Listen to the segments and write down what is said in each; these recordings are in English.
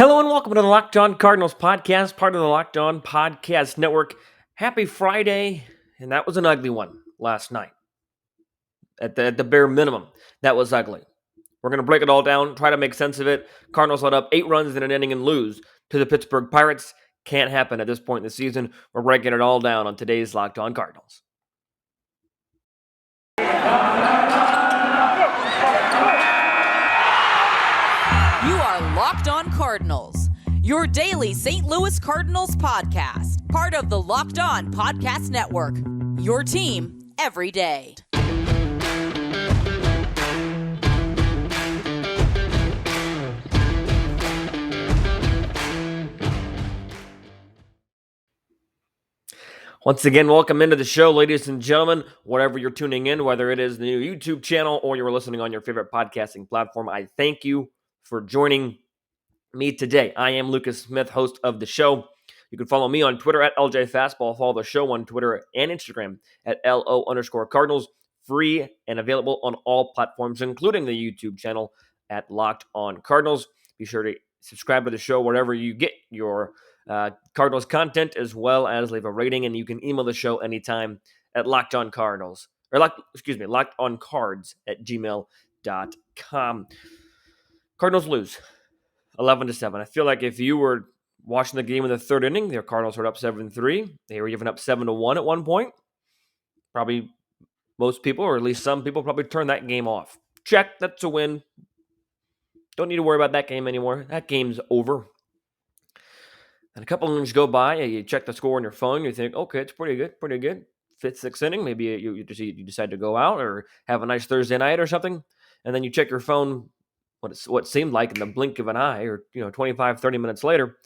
Hello and welcome to the Locked On Cardinals podcast, part of the Locked On Podcast Network. Happy Friday, and that was an ugly one last night. At the bare minimum, that was ugly. We're going to break it all down, try to make sense of it. Cardinals let up 8 runs in an inning and lose to the Pittsburgh Pirates. Can't happen at this point in the season. We're breaking it all down on today's Locked On Cardinals. You are Locked On Cardinals, your daily St. Louis Cardinals podcast, part of the Locked On Podcast Network, your team every day. Once again, welcome into the show, ladies and gentlemen. Wherever you're tuning in, whether it is the new YouTube channel or you're listening on your favorite podcasting platform, I thank you for joining me today. I am Lucas Smith, host of the show. You can follow me on Twitter at LJFastball. Follow the show on Twitter and Instagram at LO_Cardinals. Free and available on all platforms, including the YouTube channel at Locked On Cardinals. Be sure to subscribe to the show wherever you get your Cardinals content, as well as leave a rating, and you can email the show anytime at LockedOnCardinals@gmail.com. Cardinals lose 11-7. I feel like if you were watching the game in the third inning, the Cardinals were up 7-3. They were even up 7-1 at one point. Probably most people, or at least some people, probably turned that game off. Check, that's a win. Don't need to worry about that game anymore. That game's over. And a couple of innings go by, you check the score on your phone, you think, okay, it's pretty good. Fifth, sixth inning, maybe you decide to go out or have a nice Thursday night or something, and then you check your phone what seemed like in the blink of an eye, or 25, 30 minutes later,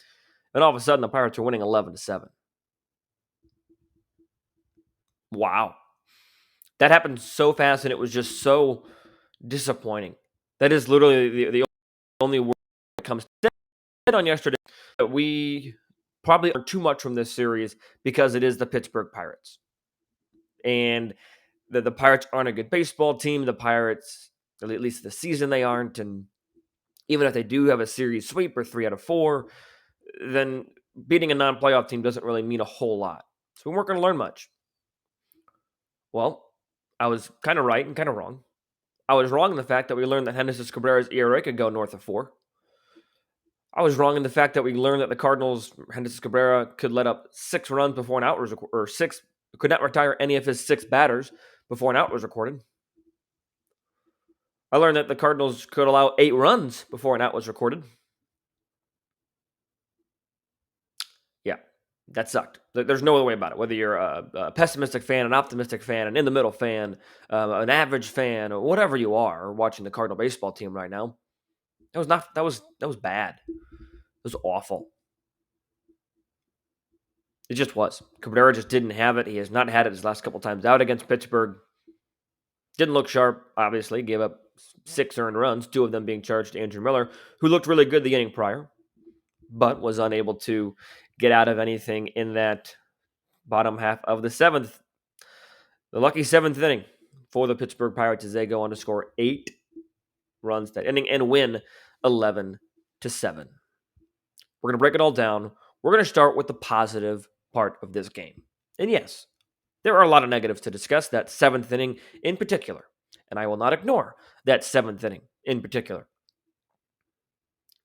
and all of a sudden the Pirates are winning 11-7. Wow. That happened so fast, and it was just so disappointing. That is literally the only word that comes to on yesterday. That we probably learned too much from this series because it is the Pittsburgh Pirates. And the Pirates aren't a good baseball team. The Pirates, at least this season, they aren't. And even if they do have a series sweep or 3 out of 4, then beating a non-playoff team doesn't really mean a whole lot. So we weren't going to learn much. Well, I was kind of right and kind of wrong. I was wrong in the fact that we learned that Cabrera's ERA could go north of 4. I was wrong in the fact that we learned that the Cardinals, Cabrera, could let up 6 runs before an out was recorded, or could not retire any of his 6 batters before an out was recorded. I learned that the Cardinals could allow 8 runs before an out was recorded. Yeah, that sucked. There's no other way about it. Whether you're a pessimistic fan, an optimistic fan, an in-the-middle fan, an average fan, or whatever you are watching the Cardinal baseball team right now, that was bad. It was awful. It just was. Cabrera just didn't have it. He has not had it his last couple times out against Pittsburgh. Didn't look sharp, obviously. Gave up 6 earned runs, 2 of them being charged to Andrew Miller, who looked really good the inning prior, but was unable to get out of anything in that bottom half of the 7th. The lucky 7th inning for the Pittsburgh Pirates as they go on to score 8 runs that inning and win 11-7. We're going to break it all down. We're going to start with the positive part of this game. And yes, there are a lot of negatives to discuss, that 7th inning in particular. And I will not ignore that 7th inning in particular.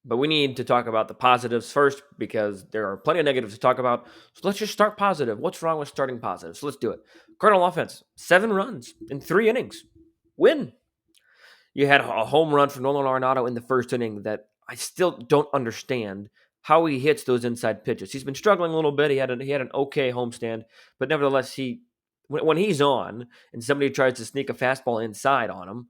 But we need to talk about the positives first, because there are plenty of negatives to talk about. So let's just start positive. What's wrong with starting positive? So let's do it. Cardinal offense, 7 runs in 3 innings. Win. You had a home run for Nolan Arenado in the first inning that I still don't understand how he hits those inside pitches. He's been struggling a little bit. He had an okay homestand, but nevertheless, when he's on and somebody tries to sneak a fastball inside on him,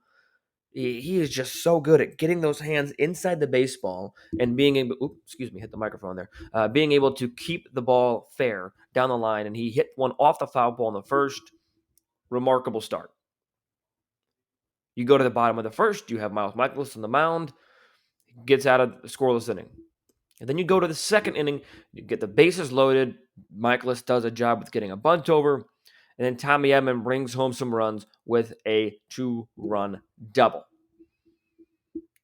he is just so good at getting those hands inside the baseball and being able, hit the microphone there, being able to keep the ball fair down the line. And he hit one off the foul ball in the first. Remarkable start. You go to the bottom of the first, you have Miles Mikolas on the mound, gets out of the scoreless inning. And then you go to the second inning, you get the bases loaded, Mikolas does a job with getting a bunt over, and then Tommy Edman brings home some runs with a 2-run double.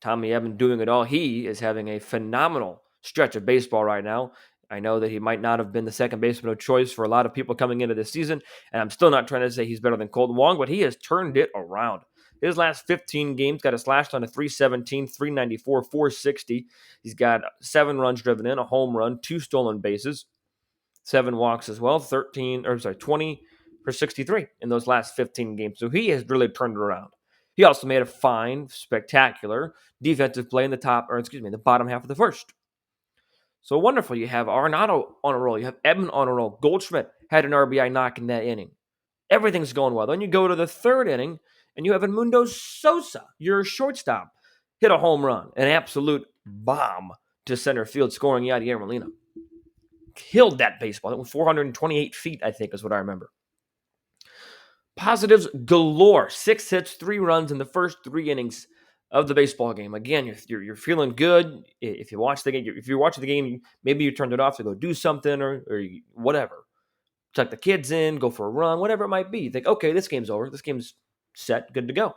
Tommy Edman doing it all. He is having a phenomenal stretch of baseball right now. I know that he might not have been the second baseman of choice for a lot of people coming into this season, and I'm still not trying to say he's better than Colton Wong, but he has turned it around. His last 15 games got a slash line of 317, 394, 460. He's got 7 runs driven in, a home run, 2 stolen bases, 7 walks as well, 20 for 63 in those last 15 games. So he has really turned it around. He also made a fine, spectacular defensive play in the bottom half of the first. So wonderful. You have Arenado on a roll. You have Edman on a roll. Goldschmidt had an RBI knock in that inning. Everything's going well. Then you go to the third inning, and you have Edmundo Sosa, your shortstop, hit a home run, an absolute bomb to center field, scoring Yadier Molina. Killed that baseball. It was 428 feet, I think, is what I remember. Positives galore. 6 hits, 3 runs in the first 3 innings of the baseball game. Again, you're feeling good. If you watch the game, if you're watching the game, maybe you turned it off to go do something or whatever. Tuck the kids in, go for a run, whatever it might be. You think, okay, this game's over. This game's set, good to go.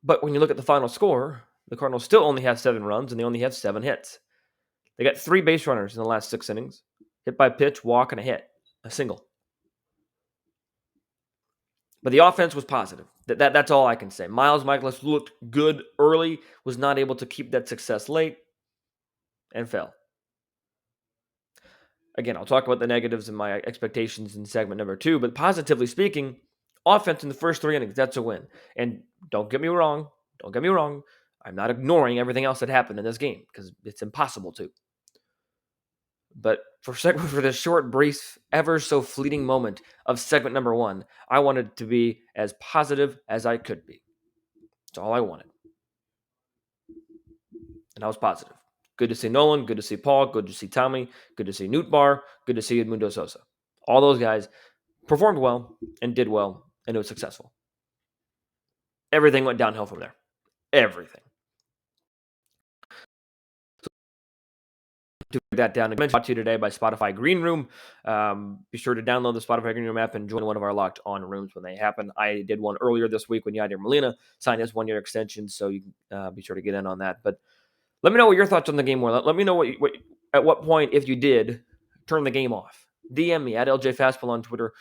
But when you look at the final score, the Cardinals still only have 7 runs and they only have 7 hits. They got 3 base runners in the last 6 innings. Hit by pitch, walk, and a hit. A single. But the offense was positive. That's all I can say. Miles Michaelis looked good early, was not able to keep that success late, and fell. Again, I'll talk about the negatives and my expectations in segment number 2, but positively speaking, offense in the first 3 innings, that's a win. And don't get me wrong, I'm not ignoring everything else that happened in this game because it's impossible to. But for this short, brief, ever so fleeting moment of segment number 1, I wanted to be as positive as I could be. That's all I wanted. And I was positive. Good to see Nolan, good to see Paul, good to see Tommy, good to see Nootbaar, good to see Edmundo Sosa. All those guys performed well and did well, and it was successful. Everything went downhill from there. Everything. To that down. Again, brought to you today by Spotify Green Room. Be sure to download the Spotify Green Room app and join one of our Locked On rooms when they happen. I did one earlier this week when Yadier Molina signed his 1-year extension, so you can be sure to get in on that. But let me know what your thoughts on the game were. Let me know at what point, if you did, turn the game off. DM me at LJ Fastball on Twitter.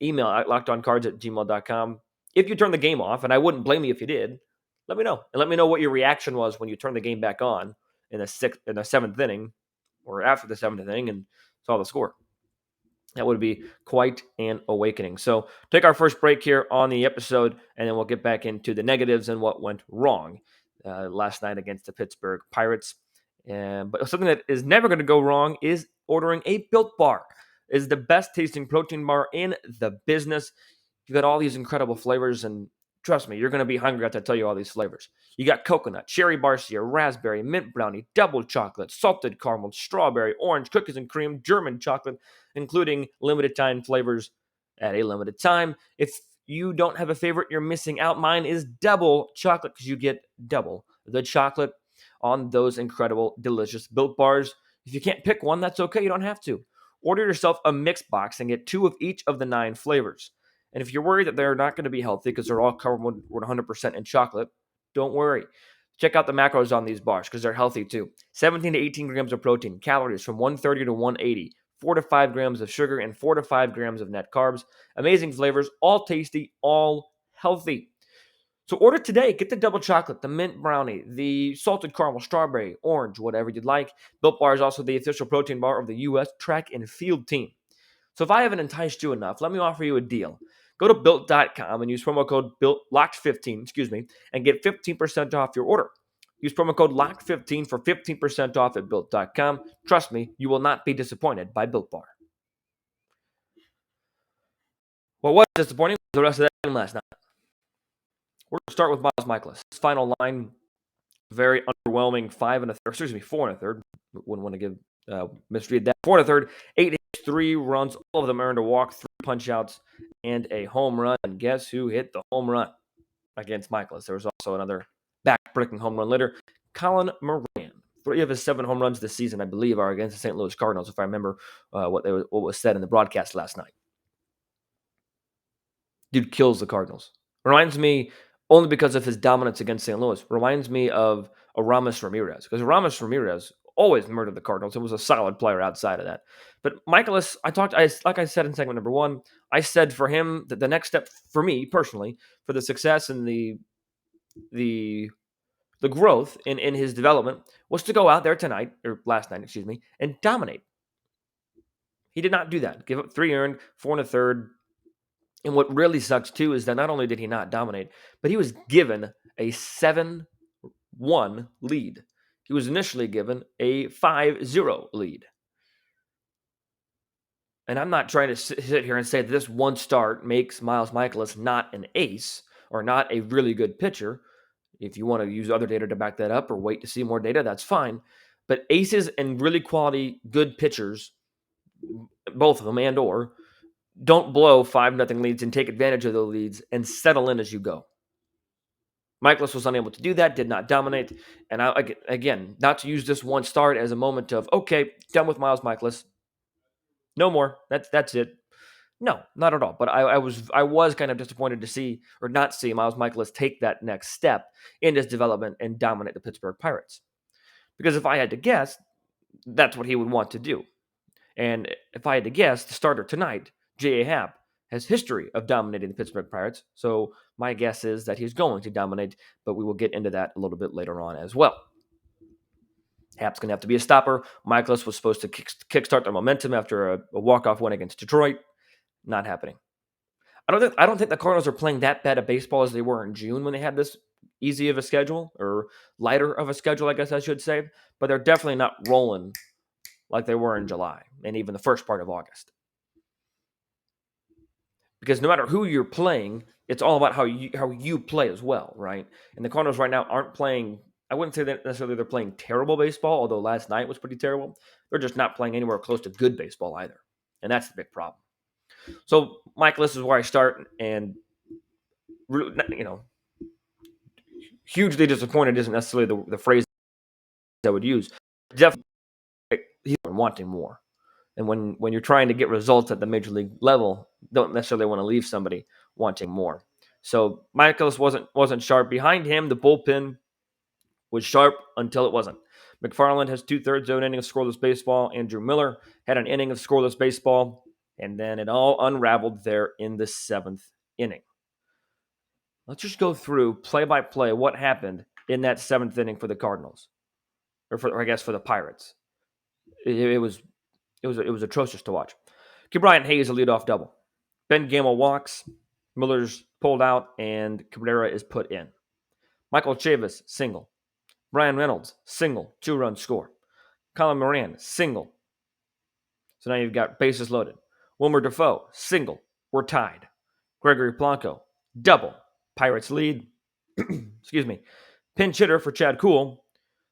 Email at lockedoncards@gmail.com. If you turn the game off, and I wouldn't blame you if you did, let me know. And let me know what your reaction was when you turned the game back on in the 7th inning or after the 7th inning and saw the score. That would be quite an awakening. So take our first break here on the episode, and then we'll get back into the negatives and what went wrong last night against the Pittsburgh Pirates. But something that is never going to go wrong is ordering a Built Bar. It is the best tasting protein bar in the business. You've got all these incredible flavors, and trust me, you're going to be hungry after I tell you all these flavors. You got coconut, cherry barcia, raspberry, mint brownie, double chocolate, salted caramel, strawberry, orange, cookies and cream, German chocolate, including limited time flavors at a limited time. If you don't have a favorite, you're missing out. Mine is double chocolate because you get double the chocolate on those incredible, delicious Built Bars. If you can't pick one, that's okay. You don't have to. Order yourself a mix box and get 2 of each of the 9 flavors. And if you're worried that they're not going to be healthy because they're all covered with 100% in chocolate, don't worry. Check out the macros on these bars because they're healthy too. 17 to 18 grams of protein, calories from 130 to 180, 4 to 5 grams of sugar, and 4 to 5 grams of net carbs. Amazing flavors, all tasty, all healthy. So order today. Get the double chocolate, the mint brownie, the salted caramel, strawberry, orange, whatever you'd like. Built Bar is also the official protein bar of the U.S. track and field team. So if I haven't enticed you enough, let me offer you a deal. Go to Built.com and use promo code LOCKED15, and get 15% off your order. Use promo code LOCKED15 for 15% off at Built.com. Trust me, you will not be disappointed by Built Bar. What was disappointing was the rest of that game last night. We're going to start with Miles Michaelis. His final line, very underwhelming, 4 and a third. Wouldn't want to give misread that. 4 and a third, 8 hits, 3 runs, all of them earned a walk, 3 punch-outs, and a home run. And guess who hit the home run against Michaelis? There was also another back-breaking home run later. Colin Moran. 3 of his 7 home runs this season, I believe, are against the St. Louis Cardinals, if I remember what was said in the broadcast last night. Dude kills the Cardinals. Reminds me only because of his dominance against St. Louis. Reminds me of Aramis Ramirez, because Aramis Ramirez always murdered the Cardinals and was a solid player outside of that. But Michaelis, like I said in segment number 1, I said for him that the next step for me personally for the success and the growth in his development was to go out there tonight, or last night, excuse me, and dominate. He did not do that. Give up 3 earned, 4 and a third. And what really sucks too is that not only did he not dominate, but he was given a 7-1 lead. He was initially given a 5-0 lead. And I'm not trying to sit here and say that this one start makes Miles Michaelis not an ace or not a really good pitcher. If you want to use other data to back that up or wait to see more data, that's fine. But aces and really quality good pitchers, both of them and or, don't blow 5-0 leads and take advantage of those leads and settle in as you go. Michaelis was unable to do that, did not dominate. And again, not to use this one start as a moment of, okay, done with Miles Michaelis. No more. That's it. No, not at all. But I was kind of disappointed to see or not see Miles Michaelis take that next step in his development and dominate the Pittsburgh Pirates. Because if I had to guess, that's what he would want to do. And if I had to guess, the starter tonight, J.A. Happ, has history of dominating the Pittsburgh Pirates. So my guess is that he's going to dominate, but we will get into that a little bit later on as well. Happ's going to have to be a stopper. Michaelis was supposed to kickstart their momentum after a walk-off win against Detroit. Not happening. I don't think the Cardinals are playing that bad of baseball as they were in June when they had this easy of a schedule, or lighter of a schedule, I guess I should say. But they're definitely not rolling like they were in July and even the first part of August. Because no matter who you're playing, it's all about how you play as well, right? And the Cardinals right now aren't playing, I wouldn't say that necessarily they're playing terrible baseball, although last night was pretty terrible. They're just not playing anywhere close to good baseball either. And that's the big problem. So, Michaelis is where I start, and, hugely disappointed isn't necessarily the phrase I would use. Definitely, he's wanting more. And when you're trying to get results at the major league level, don't necessarily want to leave somebody wanting more. So Michaelis wasn't sharp. Behind him, the bullpen was sharp until it wasn't. McFarland has 2/3 of an inning of scoreless baseball. Andrew Miller had an inning of scoreless baseball. And then it all unraveled there in the 7th inning. Let's just go through play by play what happened in that 7th inning for the Cardinals, or I guess for the Pirates. It was atrocious to watch. Cabrera Hayes a leadoff double. Ben Gamel walks. Miller's pulled out, and Cabrera is put in. Michael Chavis single. Brian Reynolds single, 2-run score. Colin Moran single. So now you've got bases loaded. Wilmer Defoe single. We're tied. Gregory Polanco double. Pirates lead. Excuse me. Pinch hitter for Chad Kuhl,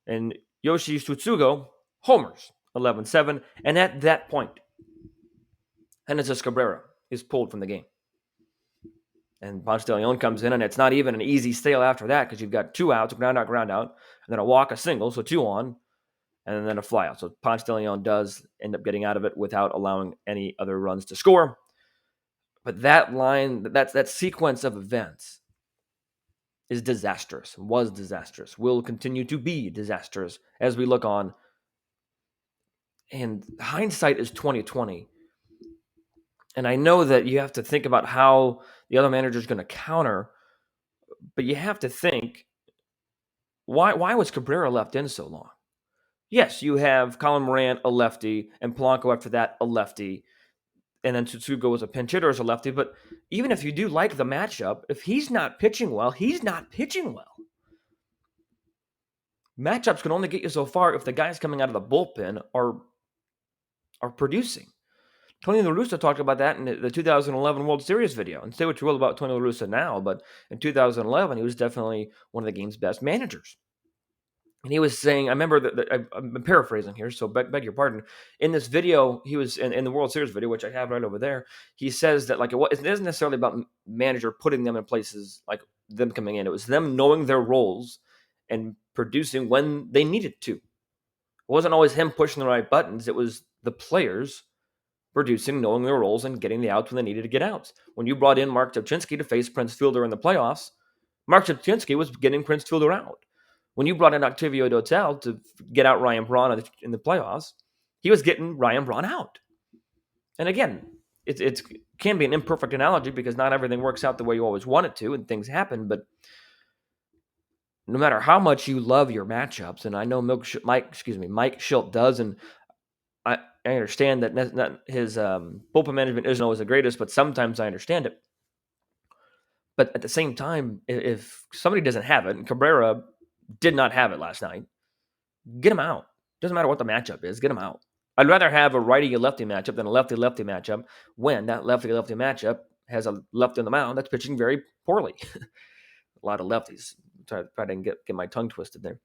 and Yoshi Tsutsugo homers 11-7. And at that point, Genesis Cabrera is pulled from the game. And Ponce de Leon comes in, and it's not even an easy steal after that because you've got 2 outs, ground out, and then a walk, a single, so 2 on, and then a fly out. So Ponce de Leon does end up getting out of it without allowing any other runs to score. But that sequence of events is disastrous, was disastrous, will continue to be disastrous as we look on. And hindsight is 2020. And I know that you have to think about how the other manager is going to counter, but you have to think, why was Cabrera left in so long? Yes, you have Colin Moran, a lefty, and Polanco after that, a lefty, and then Tsutsugo was a pinch hitter as a lefty. But even if you do like the matchup, if he's not pitching well, he's not pitching well. Matchups can only get you so far if the guys coming out of the bullpen are producing. Tony La Russa talked about that in the 2011 World Series video. And say what you will about Tony La Russa now, but in 2011, he was definitely one of the game's best managers. And he was saying, I remember that I'm paraphrasing here, so beg your pardon. In this video, he was in the World Series video, which I have right over there. He says that it isn't necessarily about manager putting them in places like them coming in. It was them knowing their roles and producing when they needed to. It wasn't always him pushing the right buttons. It was the players producing, knowing their roles, and getting the outs when they needed to get outs. When you brought in Mark Topchinski to face Prince Fielder in the playoffs, Mark Shipchinski was getting Prince Fielder out. When you brought in Octavio Dotel to get out Ryan Braun in the playoffs, he was getting Ryan Braun out. And again, it can be an imperfect analogy because not everything works out the way you always want it to, and things happen. But no matter how much you love your matchups, and I know Mike Schilt does, and I understand that his bullpen management isn't always the greatest, but sometimes I understand it. But at the same time, if somebody doesn't have it, and Cabrera did not have it last night, get him out. Doesn't matter what the matchup is, get him out. I'd rather have a righty-lefty matchup than a lefty-lefty matchup when that lefty-lefty matchup has a lefty on the mound that's pitching very poorly. A lot of lefties. Try to get my tongue twisted there.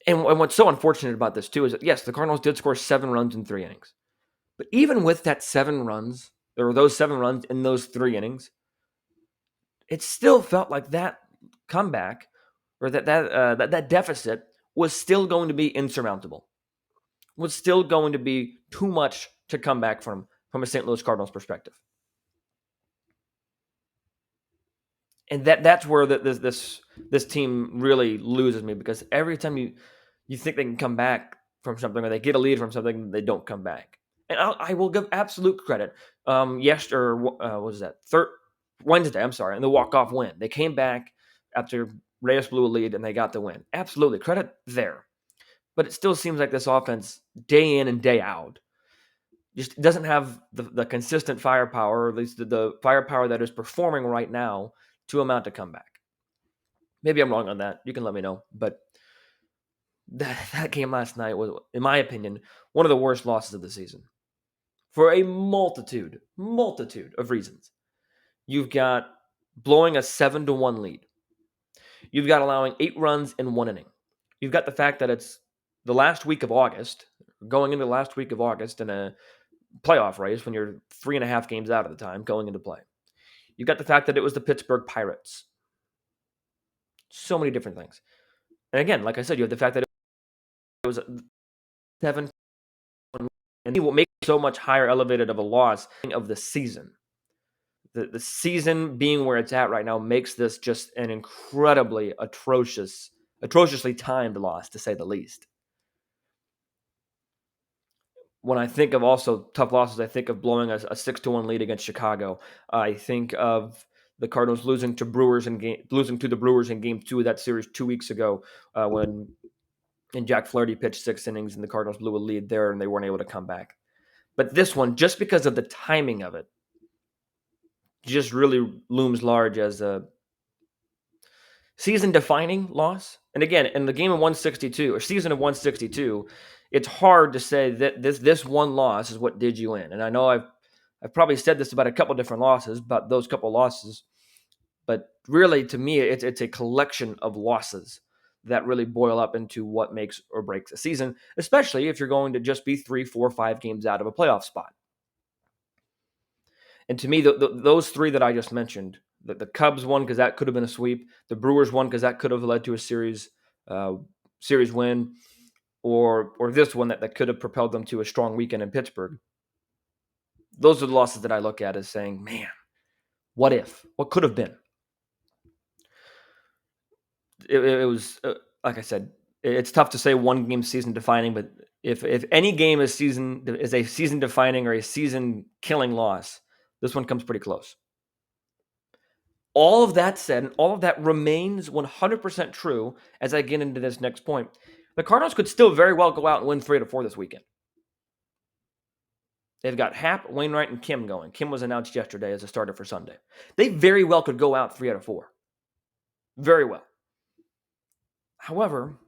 And what's so unfortunate about this, too, is that, yes, the Cardinals did score 7 runs in 3 innings. But even with that 7 runs, or those 7 runs in those 3 innings, it still felt like that comeback or that deficit was still going to be insurmountable. Was still going to be too much to come back from a St. Louis Cardinals perspective. And that's where this team really loses me, because every time you think they can come back from something or they get a lead from something, they don't come back. And I will give absolute credit. Wednesday, I'm sorry, in the walk-off win. They came back after Reyes blew a lead and they got the win. Absolutely, credit there. But it still seems like this offense, day in and day out, just doesn't have the consistent firepower, or at least the firepower that is performing right now, to amount to comeback. Maybe I'm wrong on that. You can let me know. But that game last night was, in my opinion, one of the worst losses of the season. For a multitude of reasons. You've got blowing a 7-1 lead. You've got allowing 8 runs in 1 inning. You've got the fact that it's the last week of August, going into the last week of August in a playoff race when you're 3.5 games out at the time going into play. You've got the fact that it was the Pittsburgh Pirates. So many different things. And again, like I said, you have the fact that it was 7, and what makes it so much higher elevated of a loss of the season. The season being where it's at right now makes this just an incredibly atrociously timed loss, to say the least. When I think of also tough losses, I think of blowing a 6-1 lead against Chicago. I think of the Cardinals losing to the Brewers in Game 2 of that series 2 weeks ago, when Jack Flaherty pitched 6 innings and the Cardinals blew a lead there and they weren't able to come back. But this one, just because of the timing of it, just really looms large as a season-defining loss. And again, in the game of 162, or season of 162, it's hard to say that this one loss is what did you in. And I know I've probably said this about a couple different losses, about those couple losses, but really, to me, it's a collection of losses that really boil up into what makes or breaks a season, especially if you're going to just be 3, 4, 5 games out of a playoff spot. And to me, those 3 that I just mentioned, the Cubs won because that could have been a sweep, the Brewers won because that could have led to a series win, or this one that could have propelled them to a strong weekend in Pittsburgh. Those are the losses that I look at as saying, man, what if? What could have been? It was, like I said, it's tough to say one game season defining, but if any game is a season defining or a season killing loss, this one comes pretty close. All of that said, and all of that remains 100% true as I get into this next point. The Cardinals could still very well go out and win 3 out of 4 this weekend. They've got Happ, Wainwright, and Kim going. Kim was announced yesterday as a starter for Sunday. They very well could go out 3 out of 4. Very well. However,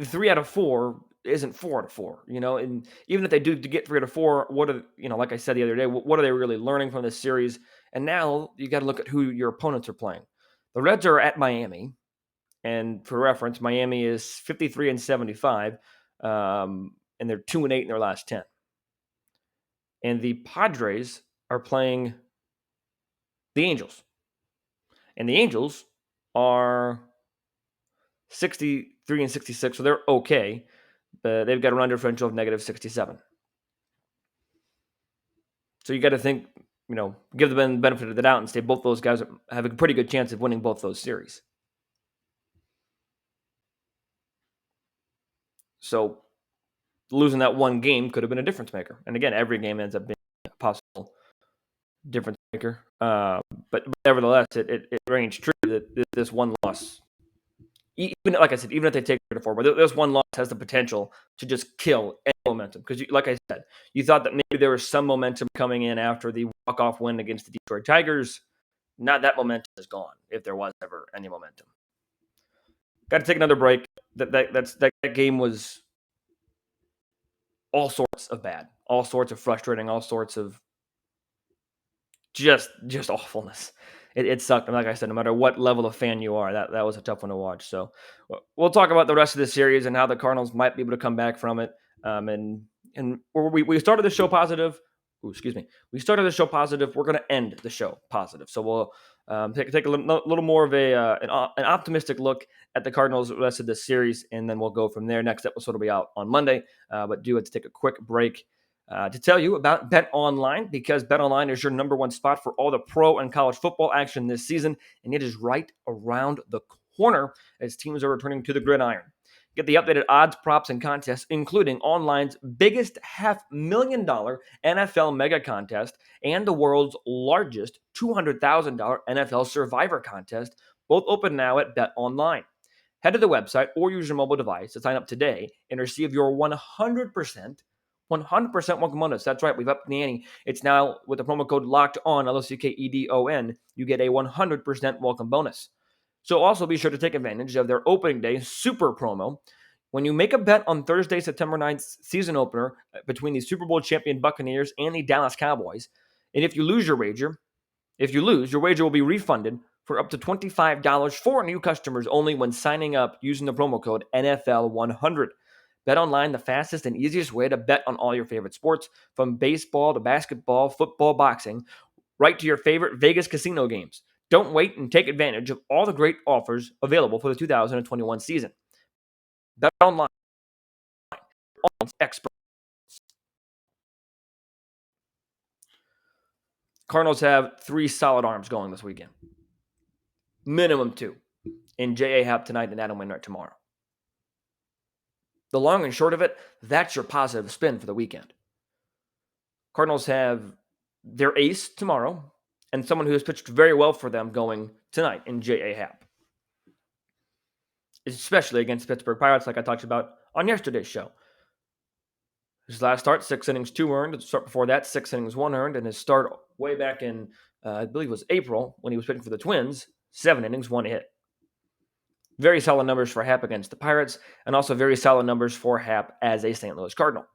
3 out of 4 isn't 4 out of 4, and even if they do get 3 out of 4, what are, like I said the other day, what are they really learning from this series? And now you got to look at who your opponents are playing. The Reds are at Miami, and for reference, Miami is 53-75, and they're 2-8 in their last 10. And the Padres are playing the Angels, and the Angels are 63-66, so they're okay. But they've got a run differential of -67. So you got to think give the benefit of the doubt and say both those guys have a pretty good chance of winning both those series. So losing that one game could have been a difference maker. And again, every game ends up being a possible difference maker. But nevertheless, it rings true that this one loss, even like I said, even if they take 3-4, but this one loss has the potential to just kill any momentum. Because, like I said, you thought that maybe there was some momentum coming in after the walk-off win against the Detroit Tigers. Not that momentum is gone, if there was ever any momentum. Got to take another break. That game was all sorts of bad, all sorts of frustrating, all sorts of just awfulness. It sucked. And like I said, no matter what level of fan you are, that was a tough one to watch. So we'll talk about the rest of the series and how the Cardinals might be able to come back from it. And we started the show positive. We started the show positive. We're going to end the show positive. So we'll take a little more of an optimistic look at the Cardinals the rest of this series, and then we'll go from there. Next episode will be out on Monday, but do have to take a quick break to tell you about BetOnline, because BetOnline is your number one spot for all the pro and college football action this season, and it is right around the corner as teams are returning to the gridiron. Get the updated odds, props, and contests, including online's biggest $500,000 NFL mega contest and the world's largest $200,000 NFL Survivor contest, both open now at BetOnline. Head to the website or use your mobile device to sign up today and receive your 100% welcome bonus. That's right, we've upped the ante. It's now with the promo code LOCKEDON, LOCKEDON, you get a 100% welcome bonus. So also be sure to take advantage of their opening day super promo. When you make a bet on Thursday, September 9th season opener between the Super Bowl champion Buccaneers and the Dallas Cowboys, and if you lose, your wager will be refunded for up to $25 for new customers only when signing up using the promo code NFL100. BetOnline, the fastest and easiest way to bet on all your favorite sports, from baseball to basketball, football, boxing, right to your favorite Vegas casino games. Don't wait and take advantage of all the great offers available for the 2021 season. BetOnline, experts. Cardinals have 3 solid arms going this weekend. Minimum 2. In J.A. Happ tonight and Adam Wainwright tomorrow. The long and short of it, that's your positive spin for the weekend. Cardinals have their ace tomorrow and someone who has pitched very well for them going tonight in J.A. Happ. Especially against the Pittsburgh Pirates, like I talked about on yesterday's show. His last start, 6 innings, 2 earned. The start before that, 6 innings, 1 earned. And his start way back in, I believe it was April, when he was pitching for the Twins, 7 innings, 1 hit. Very solid numbers for Happ against the Pirates, and also very solid numbers for Happ as a St. Louis Cardinal.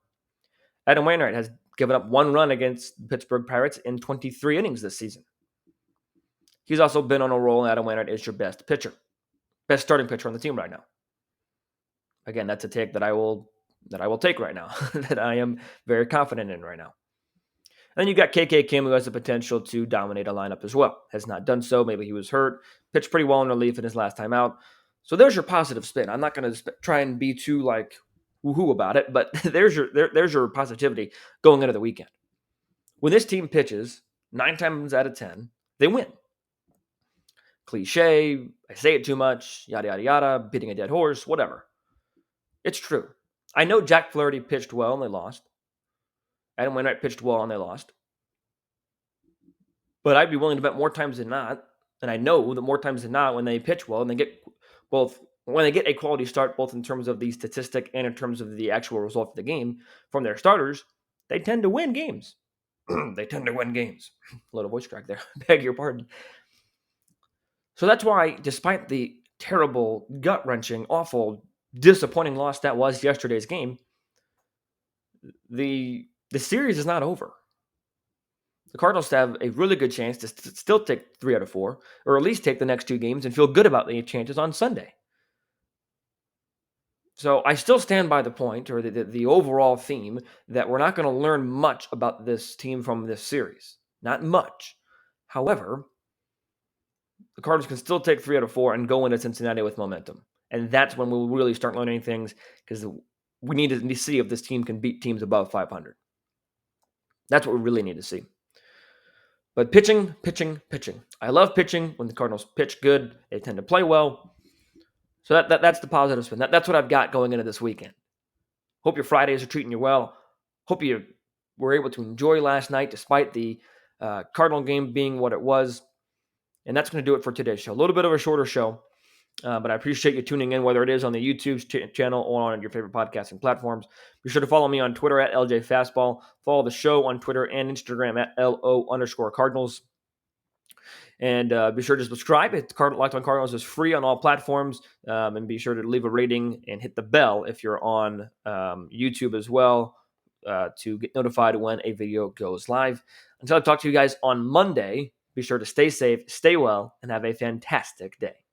Adam Wainwright has given up 1 run against the Pittsburgh Pirates in 23 innings this season. He's also been on a roll, and Adam Wainwright is your best starting pitcher on the team right now. Again, that's a take that I will take right now, that I am very confident in right now. And then you got KK Kim, who has the potential to dominate a lineup as well. Has not done so. Maybe he was hurt. Pitched pretty well in relief in his last time out. So there's your positive spin. I'm not going to try and be too woohoo about it, but there's your positivity going into the weekend. When this team pitches 9 times out of 10, they win. Cliche, I say it too much, yada, yada, yada, beating a dead horse, whatever. It's true. I know Jack Flaherty pitched well and they lost. Adam Wainwright pitched well and they lost. But I'd be willing to bet more times than not, and I know that more times than not, when they pitch well and they get a quality start, both in terms of the statistic and in terms of the actual result of the game from their starters, they tend to win games. They tend to win games. A little voice crack there. Beg your pardon. So that's why, despite the terrible, gut-wrenching, awful, disappointing loss that was yesterday's game, the series is not over. The Cardinals have a really good chance to still take 3 out of 4, or at least take the next 2 games and feel good about the chances on Sunday. So I still stand by the point, or the overall theme, that we're not going to learn much about this team from this series. Not much. However, the Cardinals can still take 3 out of 4 and go into Cincinnati with momentum. And that's when we'll really start learning things, because we need to see if this team can beat teams above 500. That's what we really need to see. But pitching. I love pitching. When the Cardinals pitch good, they tend to play well. So that's the positive spin. That's what I've got going into this weekend. Hope your Fridays are treating you well. Hope you were able to enjoy last night despite the Cardinal game being what it was. And that's going to do it for today's show. A little bit of a shorter show, but I appreciate you tuning in, whether it is on the YouTube channel or on your favorite podcasting platforms. Be sure to follow me on Twitter at LJ Fastball. Follow the show on Twitter and Instagram at LO_Cardinals. And be sure to subscribe. Locked On Cardinals is free on all platforms. And be sure to leave a rating and hit the bell if you're on YouTube as well to get notified when a video goes live. Until I talk to you guys on Monday, be sure to stay safe, stay well, and have a fantastic day.